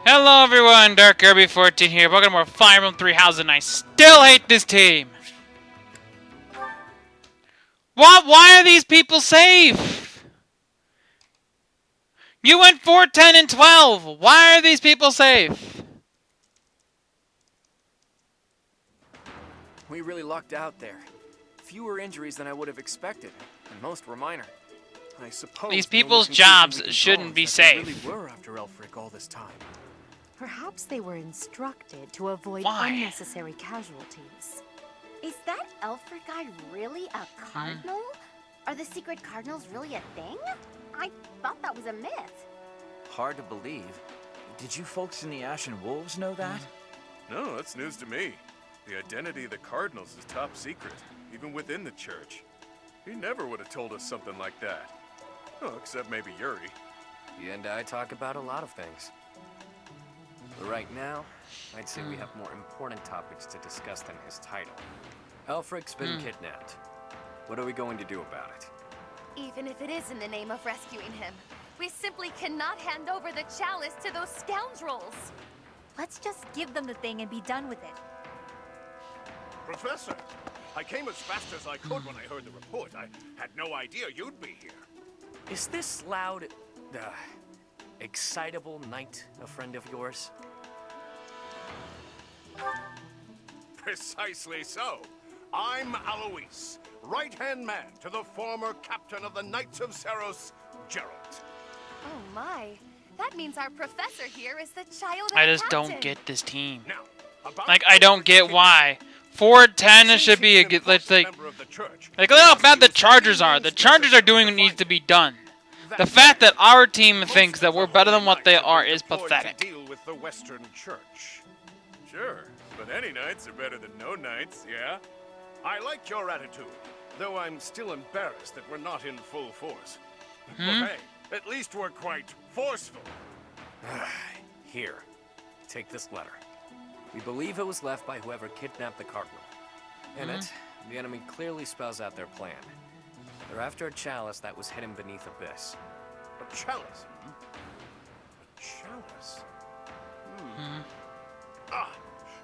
Hello everyone, Dark Kirby 14 here. Welcome to more Fire Emblem 3 Houses, and I still hate this team. What? Why are these people safe? You went 4, 10, and 12. Why are these people safe? We really lucked out there. Fewer injuries than I would have expected, and most were minor. I suppose these people's jobs shouldn't be safe. They really were after Alfread all this time. Perhaps they were instructed to avoid Why? unnecessary casualties. Is that Alfread guy really a cardinal? Are the secret cardinals really a thing? I thought that was a myth. Hard to believe. Did you folks in the Ashen Wolves know that? No, that's news to me. The identity of the Cardinals is top secret, even within the church. He never would have told us something like that. Oh, except maybe Yuri. You and I talk about a lot of things. But right now, I'd say we have more important topics to discuss than his title. Alfred's been kidnapped. What are we going to do about it? Even if it is in the name of rescuing him, we simply cannot hand over the chalice to those scoundrels. Let's just give them the thing and be done with it. Professor, I came as fast as I could when I heard the report. I had no idea you'd be here. Is this loud, excitable knight a friend of yours? Precisely so. I'm Alois, right-hand man to the former captain of the Knights of Zeros, Gerald. Oh my, that means our professor here is the child of I the just don't captain. get this team. Now, about Like, I don't get why. 4, 10 should be a good, like, look how bad the Chargers are. The Chargers are doing what needs to be done. The fact that our team thinks that we're better than what they are is pathetic. Deal with the Western Church. Sure, but any knights are better than no knights, yeah? I like your attitude, though I'm still embarrassed that we're not in full force. But hey, at least we're quite forceful. Here, take this letter. We believe it was left by whoever kidnapped the Cardinal. In it, the enemy clearly spells out their plan. They're after a chalice that was hidden beneath Abyss. A chalice? A chalice? Ah,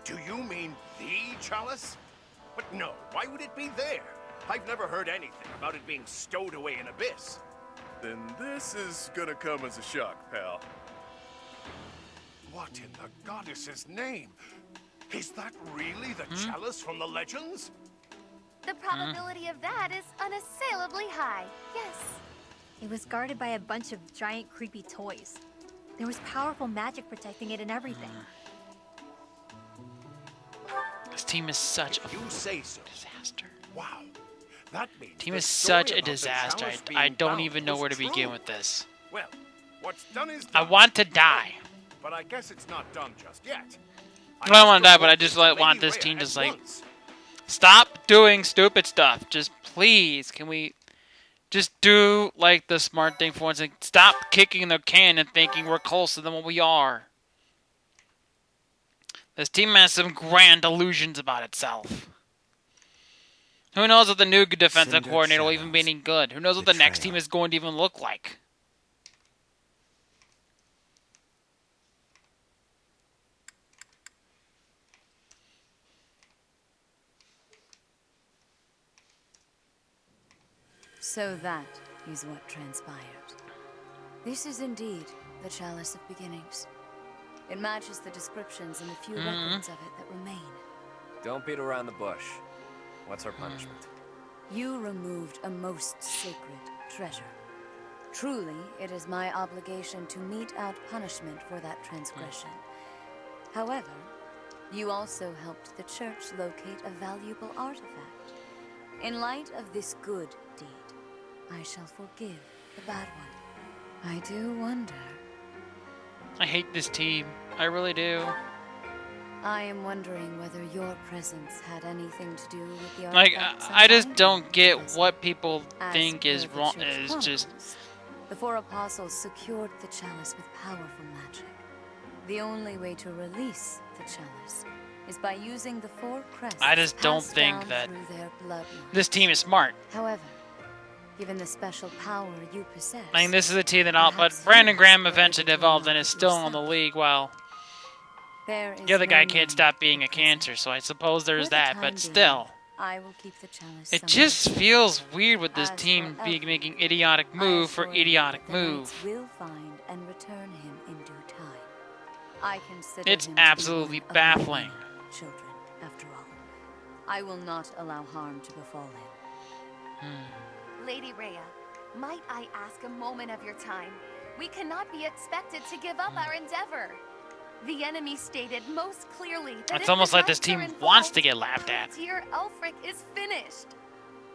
do you mean the chalice? But no, why would it be there? I've never heard anything about it being stowed away in Abyss. Then this is gonna come as a shock, pal. What in the goddess's name? Is that really the chalice from the legends? The probability of that is unassailably high. Yes. It was guarded by a bunch of giant creepy toys. There was powerful magic protecting it and everything. This team is such a You say so. disaster. Wow. That means Team the is story such a about the disaster. chalice I being don't bound even know was where to begin true. with this. Well, what's done is I done. want to die. But I guess it's not done just yet. I don't want to die, but I just want this team to stop doing stupid stuff. Just please, can we just do like the smart thing for once and stop kicking the can and thinking we're closer than what we are. This team has some grand illusions about itself. Who knows if the new defensive coordinator will even be any good? Who knows what the next team is going to even look like? So that is what transpired. This is indeed the Chalice of Beginnings. It matches the descriptions and the few records of it that remain. Don't beat around the bush. What's our punishment? You removed a most sacred treasure. Truly, it is my obligation to mete out punishment for that transgression. However, you also helped the church locate a valuable artifact. In light of this good deed, I shall forgive the bad one. I do wonder. I hate this team. I really do. I am wondering whether your presence had anything to do with the Like, artifact's I just unbinding, don't get Professor. what people As think is per the wrong. Church Is just Chronicles, the four apostles secured the chalice with powerful magic. The only way to release the chalice is by using the four crests I just don't passed think down that through their bloodline. this team is smart. However, given the special power you possess, I mean, this is a team that but perhaps Brandon you Graham will eventually able to developed and unlock is still in the yourself. league while There is The other no guy can't need stop being for a cancer, so I suppose there's For the that, time but being, still. I will keep the chalice It somewhere just safe. feels weird with this As team for being Alfred, making idiotic I move for assure you idiotic that the move. knights will find and return him in due time. I consider It's him to be absolutely one of my baffling. many children, after all. I will not allow harm to befall him. Lady Rhea, might I ask a moment of your time? We cannot be expected to give up our endeavor. The enemy stated most clearly that It's if almost the like this knights are team involved, wants to get laughed at. dear Alfric is finished.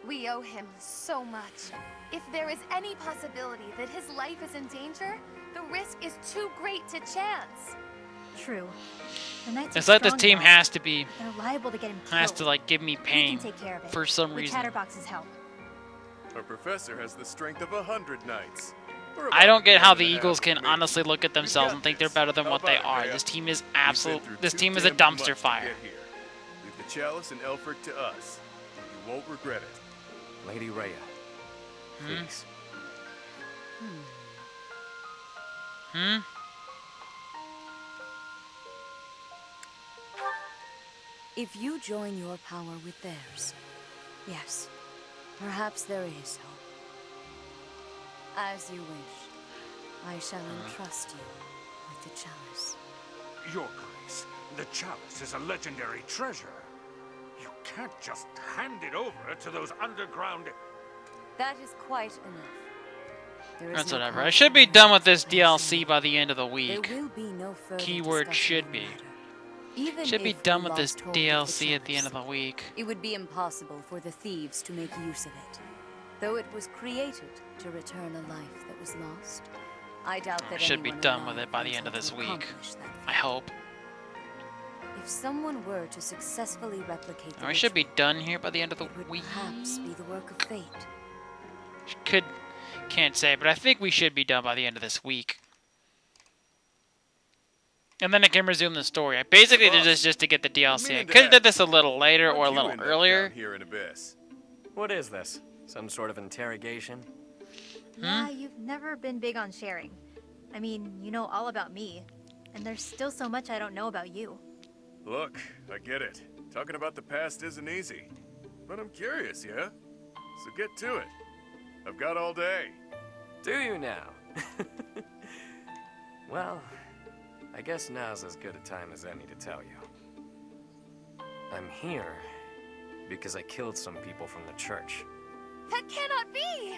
We owe him so much. If there is any possibility that his life is in danger, the risk is too great to chance. True. The knights It's are like this strong team dogs. has to be, They're liable to get him has to killed. like give me We pain can take care of it. for some with reason. Chatterbox's help. Our professor has the strength of 100 knights. We're I don't about get how one the and a half Eagles can of me. honestly look at themselves and think they're better than How what they about it, are. Rhea? This team is We've been absolute. through This too team is a damn much dumpster to fire. get here. Leave the Chalice and Alfred to us. You won't regret it. Lady Rhea, please. Hmm? If you join your power with theirs, yes, perhaps there is hope. As you wish, I shall entrust you with the chalice. Your Grace, the chalice is a legendary treasure. You can't just hand it over to those underground... That is quite enough. There is That's no whatever. I should be done with this DLC by the end of the There week. will be no further Keyword discussion should on be. the matter. Even Should be if we done with this lost hold of the DLC at the end of chalice, the week. it would be impossible for the thieves to make use of it. Though it was created to return a life that was lost, I doubt that Should be anyone done with alive it by the knows end of how this to week. accomplish that I feat. hope. If someone were to successfully replicate the We should be ritual, done here by the end of the it would week. perhaps be the work of fate. Can't say, but I think we should be done by the end of this week. And then I can resume the story. I basically did this just to get the DLC. I meaning to could have did ask, this a little later or a How'd you little end up earlier. down here in Abyss? What is this? Some sort of interrogation? Yeah, you've never been big on sharing. I mean, you know all about me. And there's still so much I don't know about you. Look, I get it. Talking about the past isn't easy. But I'm curious, yeah? So get to it. I've got all day. Do you now? Well, I guess now's as good a time as any to tell you. I'm here because I killed some people from the church. That cannot be!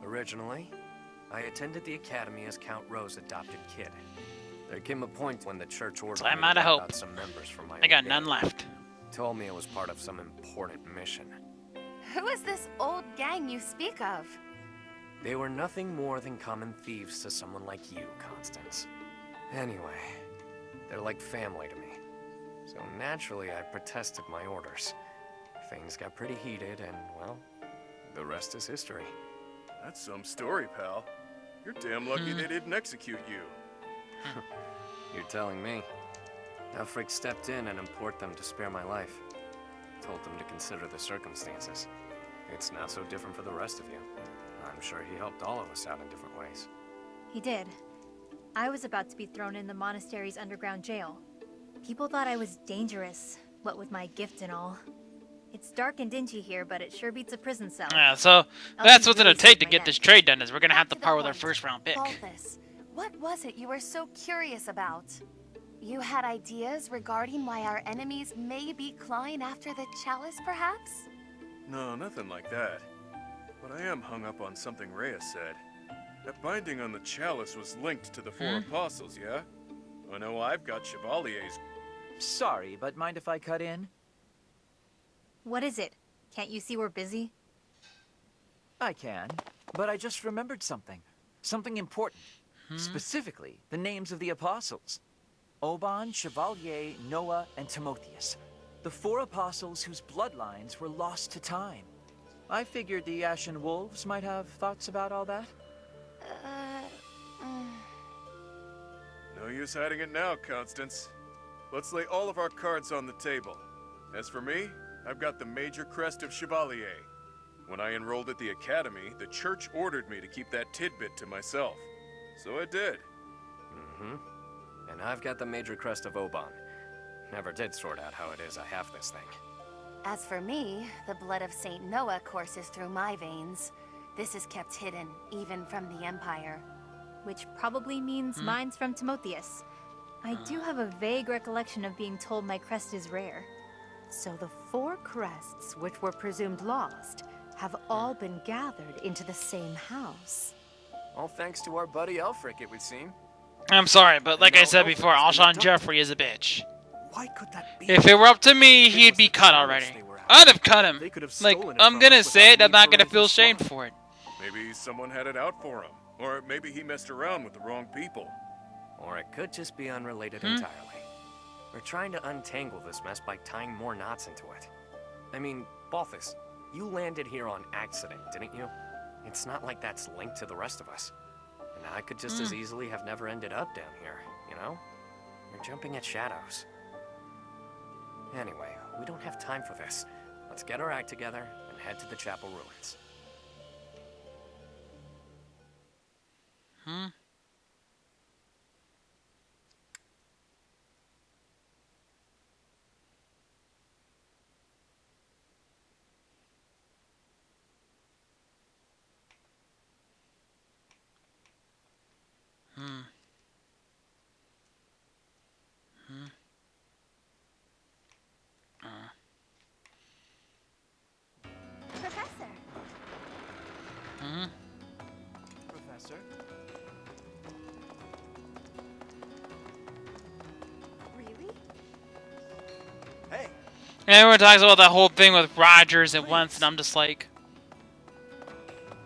Originally, I attended the academy as Count Ro's adopted kid. There came a point when the church ordered So I'm me out to of wipe hope. out some members from my I got own none gang. left. Told me it was part of some important mission. Who is this old gang you speak of? They were nothing more than common thieves to someone like you, Constance. Anyway, they're like family to me. So naturally, I protested my orders. Things got pretty heated, and, well, the rest is history. That's some story, pal. You're damn lucky they didn't execute you. You're telling me. Alfread stepped in and implored them to spare my life. Told them to consider the circumstances. It's not so different for the rest of you. I'm sure he helped all of us out in different ways. He did. I was about to be thrown in the monastery's underground jail. People thought I was dangerous, what with my gift and all. It's dark and dingy here, but it sure beats a prison cell. Yeah, so I'll that's be what's really gonna take to soon by get then. this trade done. Is we're gonna have to Back the part with our point. first round pick. Balthus, what was it you were so curious about? You had ideas regarding why our enemies may be clawing after the chalice, perhaps? No, nothing like that. But I am hung up on something Rhea said. That binding on the chalice was linked to the four apostles, yeah? I know I've got Chevalier's. Sorry, but mind if I cut in? What is it? Can't you see we're busy? I can, but I just remembered something. Something important. Specifically, the names of the apostles. Oban, Chevalier, Noah, and Timotheus. The four apostles whose bloodlines were lost to time. I figured the Ashen Wolves might have thoughts about all that. No use hiding it now, Constance. Let's lay all of our cards on the table. As for me, I've got the major crest of Chevalier. When I enrolled at the academy, the church ordered me to keep that tidbit to myself. So I did. Mm-hmm. And I've got the major crest of Oban. Never did sort out how it is I have this thing. As for me, the blood of Saint Noah courses through my veins. This is kept hidden, even from the Empire. Which probably means mine's from Timotheus. I do have a vague recollection of being told my crest is rare. So the 4 crests, which were presumed lost, have all been gathered into the same house. All thanks to our buddy Alfread, it would seem. I'm sorry, but like I said No, before, Alfred's Alshon been Jeffrey is a bitch. Why could that be? If it were up to me, he'd be cut already. I'd have cut him. They could have Like, stolen it I'm from gonna us say it, without I'm not need for gonna feel anything shamed swap. for it. Maybe someone had it out for him. Or maybe he messed around with the wrong people. Or it could just be unrelated entirely. We're trying to untangle this mess by tying more knots into it. I mean, Balthus, you landed here on accident, didn't you? It's not like that's linked to the rest of us. And I could just as easily have never ended up down here, you know? You're jumping at shadows. Anyway, we don't have time for this. Let's get our act together and head to the chapel ruins. Professor, Professor? really? Hey, And everyone talks about that whole thing with Rogers at once, and I'm just like,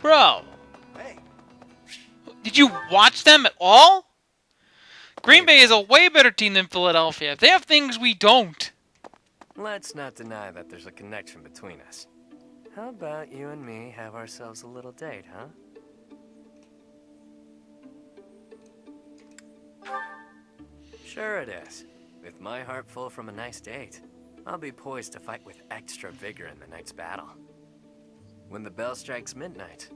bro, hey. did you watch them at all? Green Bay is a way better team than Philadelphia. They have things we don't. Let's not deny that there's a connection between us. How about you and me have ourselves a little date, huh? Sure it is. With my heart full from a nice date, I'll be poised to fight with extra vigor in the night's battle. When the bell strikes midnight,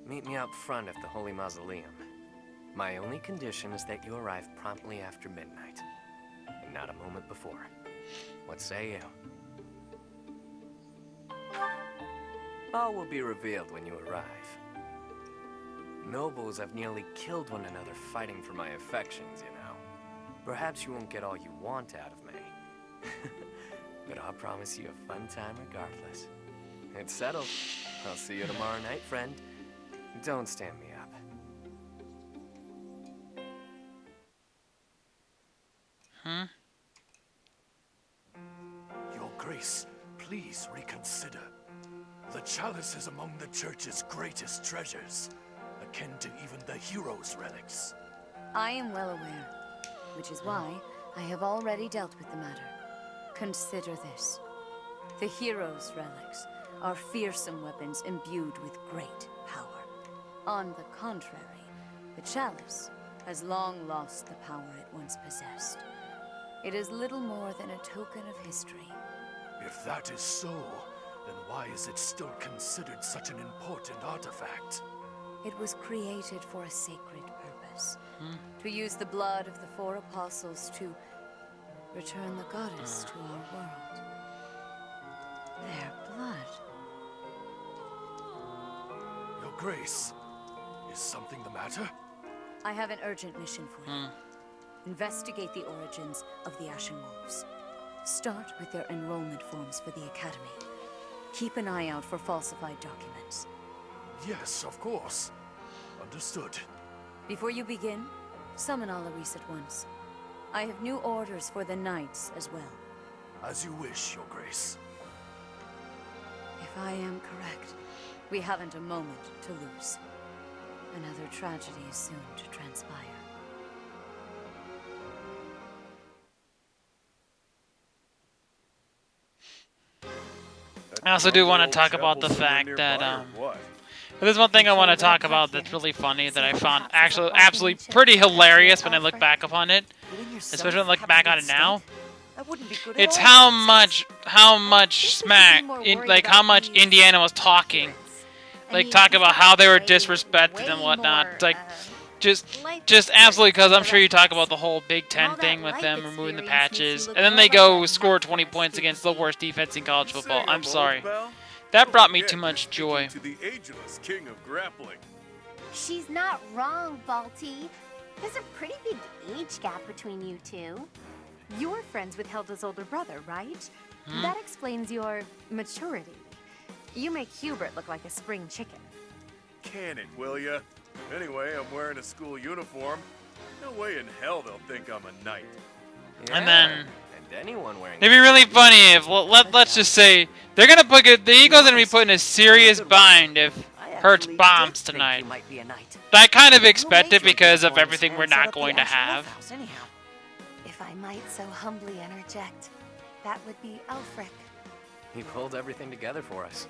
meet me out front of the Holy Mausoleum. My only condition is that you arrive promptly after midnight, and not a moment before. What say you? All will be revealed when you arrive. Nobles have nearly killed one another fighting for my affections, you know. Perhaps you won't get all you want out of me. But I'll promise you a fun time regardless. It's settled. I'll see you tomorrow night, friend. Don't stand me up. Your Grace, please reconsider. The chalice is among the Church's greatest treasures, akin to even the hero's relics. I am well aware, which is why I have already dealt with the matter. Consider this. The hero's relics are fearsome weapons imbued with great power. On the contrary, the chalice has long lost the power it once possessed. It is little more than a token of history. If that is so, then why is it still considered such an important artifact? It was created for a sacred purpose. To use the blood of the 4 apostles to return the goddess to our world. Their blood. Your Grace, is something the matter? I have an urgent mission for you. Investigate the origins of the Ashen Wolves. Start with their enrollment forms for the Academy. Keep an eye out for falsified documents. Yes, of course. Understood. Before you begin, summon Alaris at once. I have new orders for the Knights as well. As you wish, Your Grace. If I am correct, we haven't a moment to lose. Another tragedy is soon to transpire. I also do want to Old talk about the chapel somewhere fact that, nearby, or what? there's one thing I want to talk about that's really funny that I found actually absolutely pretty hilarious when I look back upon it, especially when I look back on it now. That wouldn't be good It's at all. how much smack, like how much Indiana was talking, like talking about how they were disrespected and whatnot. It's like, Just absolutely, because I'm sure you talk about the whole Big Ten thing with them removing the patches, and then they go score 20 points against the worst defense in college football. I'm sorry. That brought me too much joy. To the ageless king of grappling. She's not wrong, Balti. There's a pretty big age gap between you two. You're friends with Hilda's older brother, right? That explains your maturity. You make Hubert look like a spring chicken. Can it, will ya? Anyway, I'm wearing a school uniform. No way in hell they'll think I'm a knight. Yeah, And then and anyone wearing it'd be really funny if let's just say they're gonna put the Eagles gonna be put in a serious bind if Hurts bombs tonight. You might be a knight. I kind of expect it because of everything we're not going to have. If I might so humbly interject, that would be Alfread. He pulled everything together for us.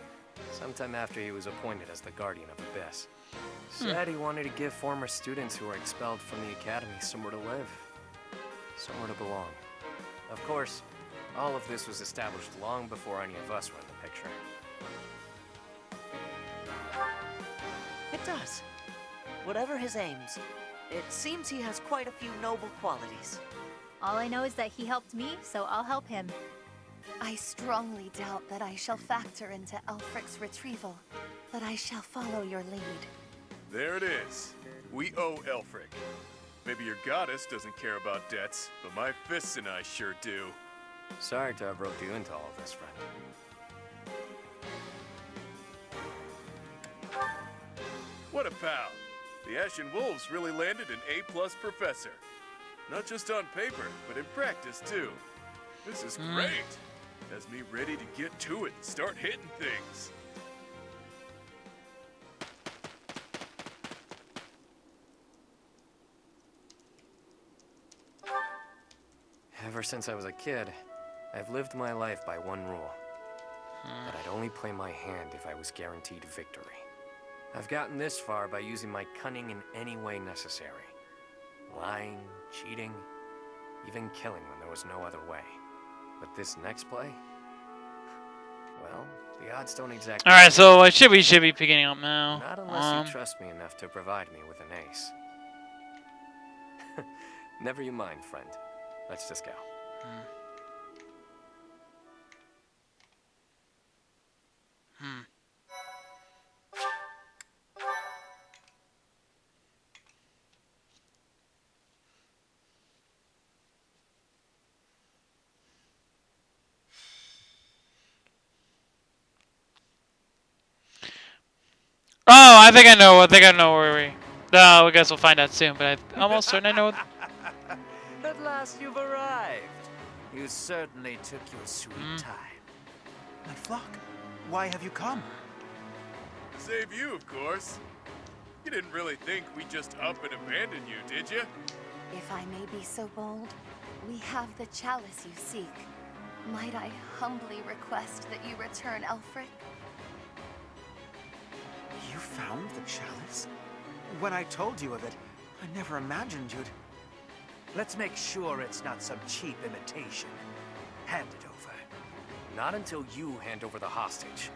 Sometime after he was appointed as the Guardian of Abyss. Said he wanted to give former students who were expelled from the academy somewhere to live. Somewhere to belong. Of course, all of this was established long before any of us were in the picture. It does. Whatever his aims, it seems he has quite a few noble qualities. All I know is that he helped me, so I'll help him. I strongly doubt that I shall factor into Alfred's retrieval, but I shall follow your lead. There it is. We owe Alfred. Maybe your goddess doesn't care about debts, but my fists and I sure do. Sorry to have roped you into all of this, friend. What a pal. The Ashen Wolves really landed an A+ professor. Not just on paper, but in practice too. This is great. Has me ready to get to it and start hitting things. Ever since I was a kid, I've lived my life by one rule. That I'd only play my hand if I was guaranteed victory. I've gotten this far by using my cunning in any way necessary. Lying, cheating, even killing when there was no other way. But this next play? Well, the odds don't exactly... Alright, so we should be picking up now. Not unless you trust me enough to provide me with an ace. Never you mind, friend. Let's just go. Oh, I think I know where we... No, I guess we'll find out soon, but I'm almost certain I know... At last you've arrived. You certainly took your sweet time. My flock, why have you come? Save you, of course. You didn't really think we'd just up and abandon you, did you? If I may be so bold, we have the chalice you seek. Might I humbly request that you return Alfred? You found the chalice? When I told you of it, I never imagined you'd... Let's make sure it's not some cheap imitation. Hand it over. Not until you hand over the hostage.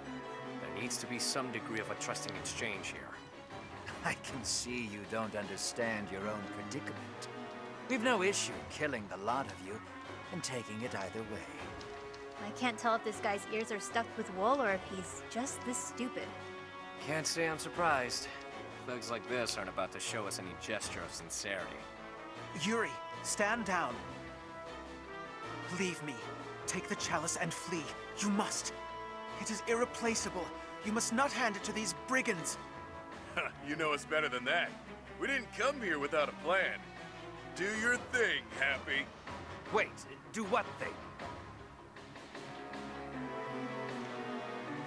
There needs to be some degree of a trusting exchange here. I can see you don't understand your own predicament. We've no issue killing the lot of you and taking it either way. I can't tell if this guy's ears are stuffed with wool or if he's just this stupid. Can't say I'm surprised. Thugs like this aren't about to show us any gesture of sincerity. Yuri, stand down. Leave me. Take the chalice and flee. You must. It is irreplaceable. You must not hand it to these brigands. You know us better than that. We didn't come here without a plan. Do your thing, Happy. Wait, do what thing?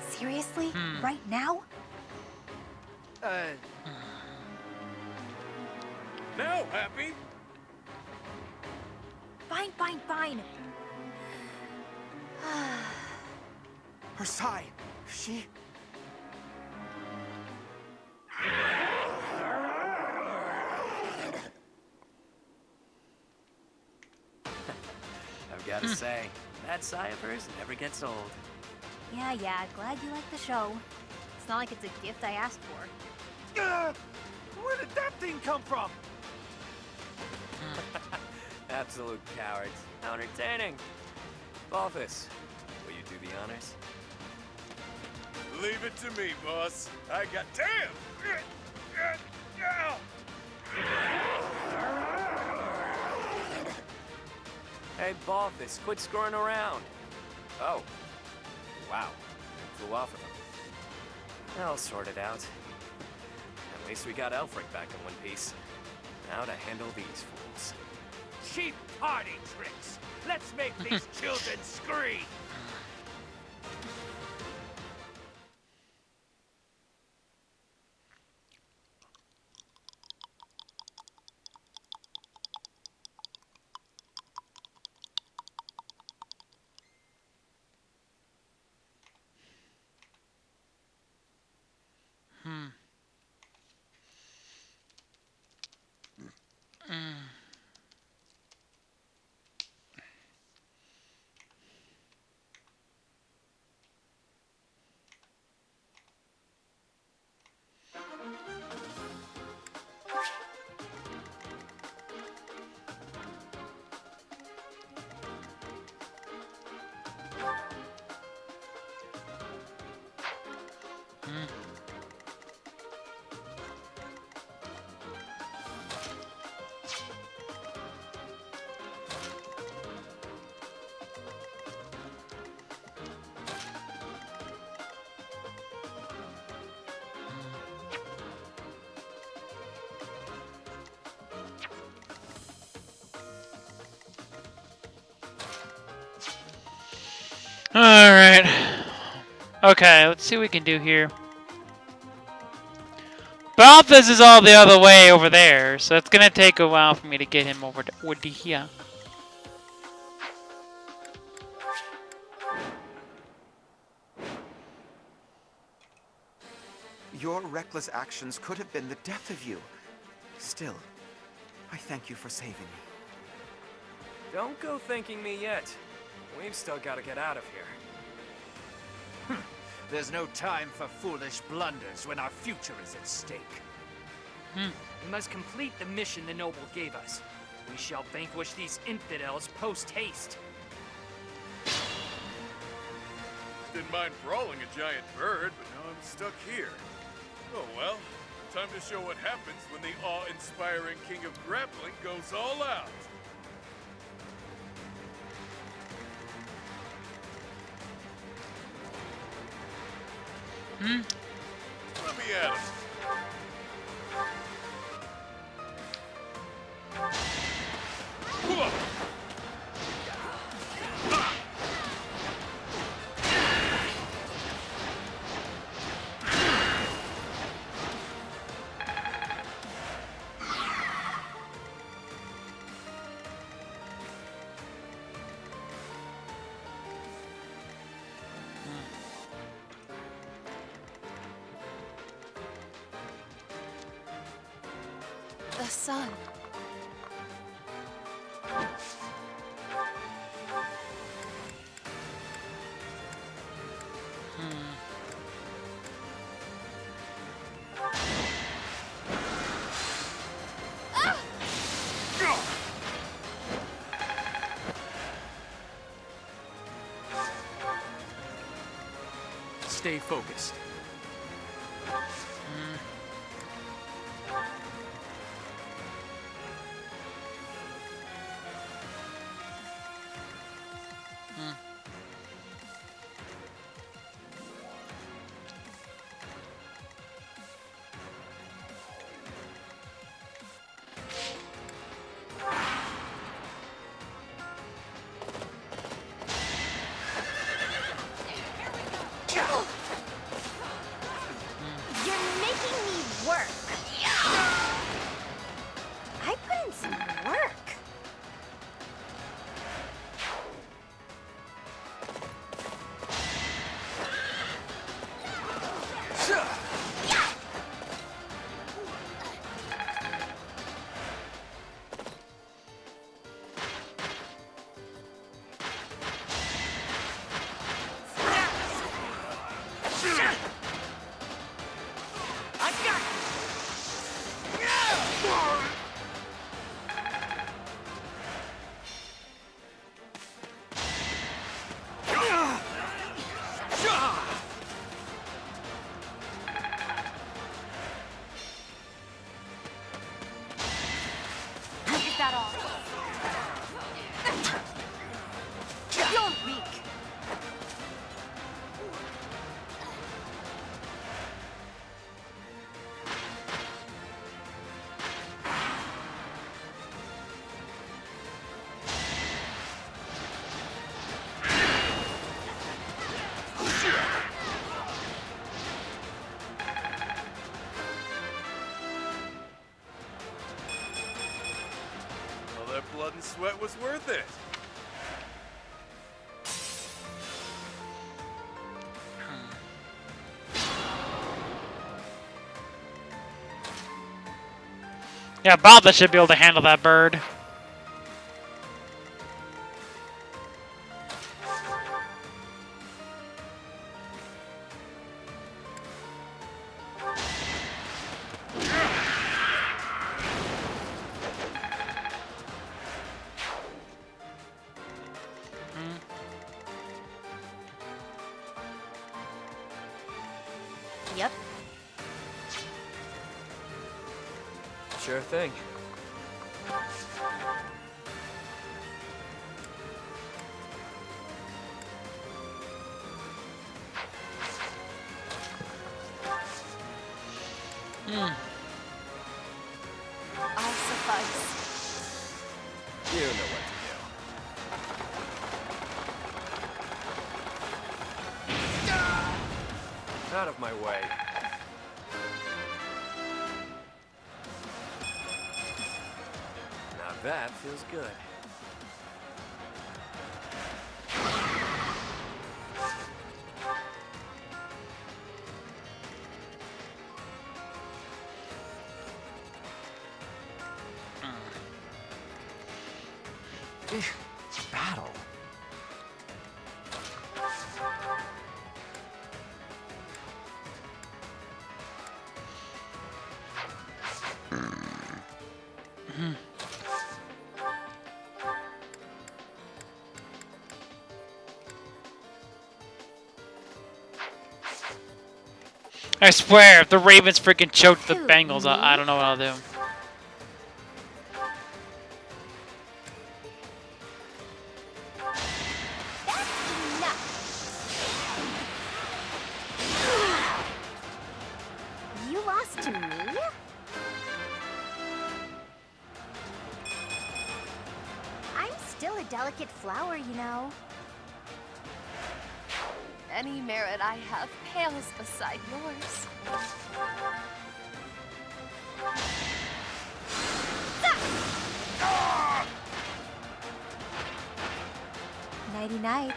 Seriously? Right now? Now, Happy. Fine. Her sigh. She... I've got to say, that sigh of hers never gets old. Yeah, glad you like the show. It's not like it's a gift I asked for. Where did that thing come from? Absolute cowards. How entertaining. Balthus, will you do the honors? Leave it to me, boss. I got... Damn! Hey, Balthus, quit screwing around. Oh. Wow. Flew off of him. I'll sort it out. At least we got Alfread back in one piece. Now to handle these fools. Cheap party tricks. Let's make these children scream. Alright. Okay, let's see what we can do here. Balthus is all the other way over there, so it's gonna take a while for me to get him over to here. Your reckless actions could have been the death of you. Still, I thank you for saving me. Don't go thanking me yet. We've still got to get out of here. There's no time for foolish blunders when our future is at stake. We must complete the mission the noble gave us. We shall vanquish these infidels post-haste. Didn't mind brawling a giant bird, but now I'm stuck here. Oh well, time to show what happens when the awe-inspiring King of Grappling goes all out. Let me at him. The sun. Stay focused. that off. You're weak. All that blood and sweat was worth it. Yeah, Balta should be able to handle that bird. Yep. Sure thing. I'll suffice. You know what to do. Out of my way. Now that feels good. Battle. I swear, if the Ravens freaking choked the Bengals, I don't know what I'll do. You lost to me? I'm still a delicate flower, you know. Any merit I have pales beside yours. Nighty night.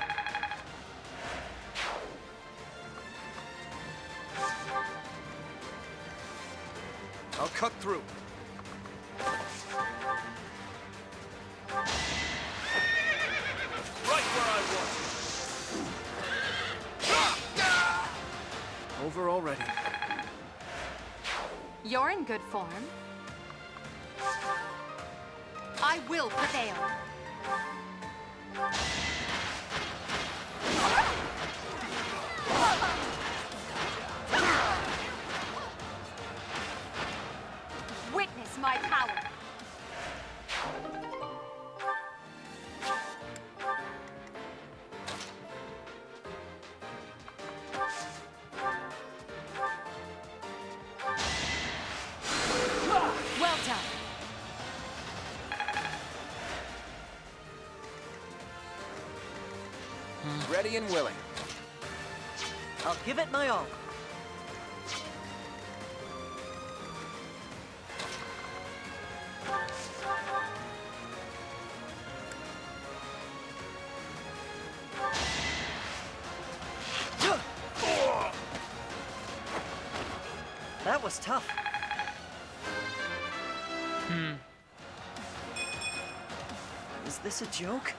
I'll cut through. Right where I want. Over already. You're in good form. I will prevail. Witness my power. Well done. Ready and willing. I'll give it my all. That was tough. Is this a joke?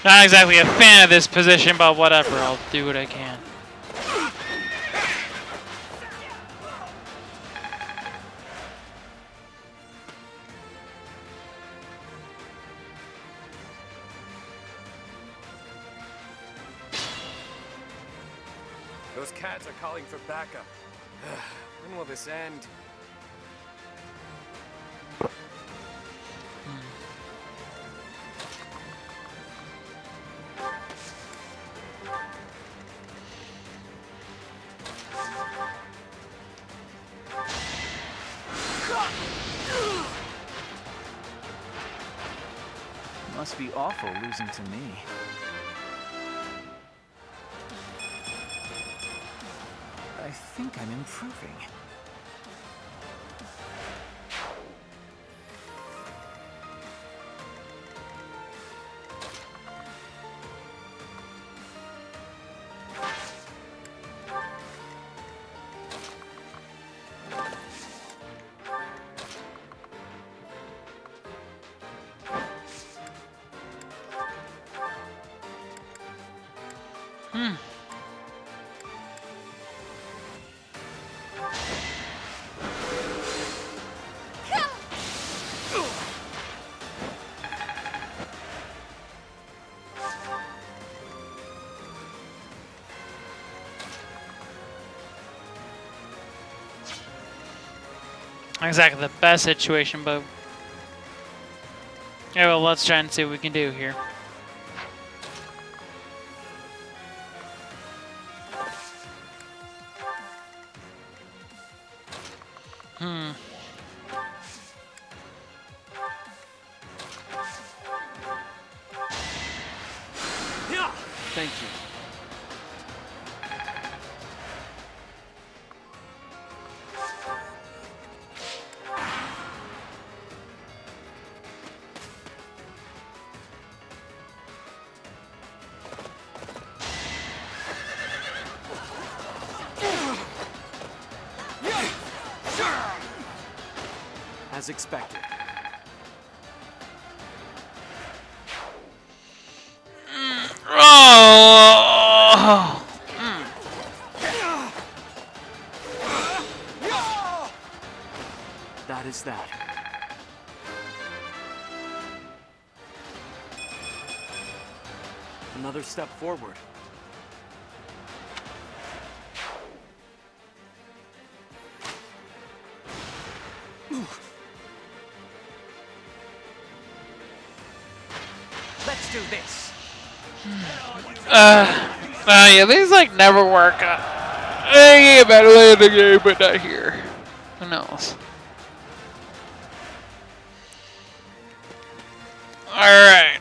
Not exactly a fan of this position, but whatever. I'll do what I can. Those cats are calling for backup. When will this end? Must be awful losing to me. I think I'm improving. Not exactly the best situation, but yeah, well, let's try and see what we can do here. Thank you. As expected. Oh! That is that. Another step forward. Let's do this. Yeah, these like never work. I better lay in the game, but not here. Who knows? Alright.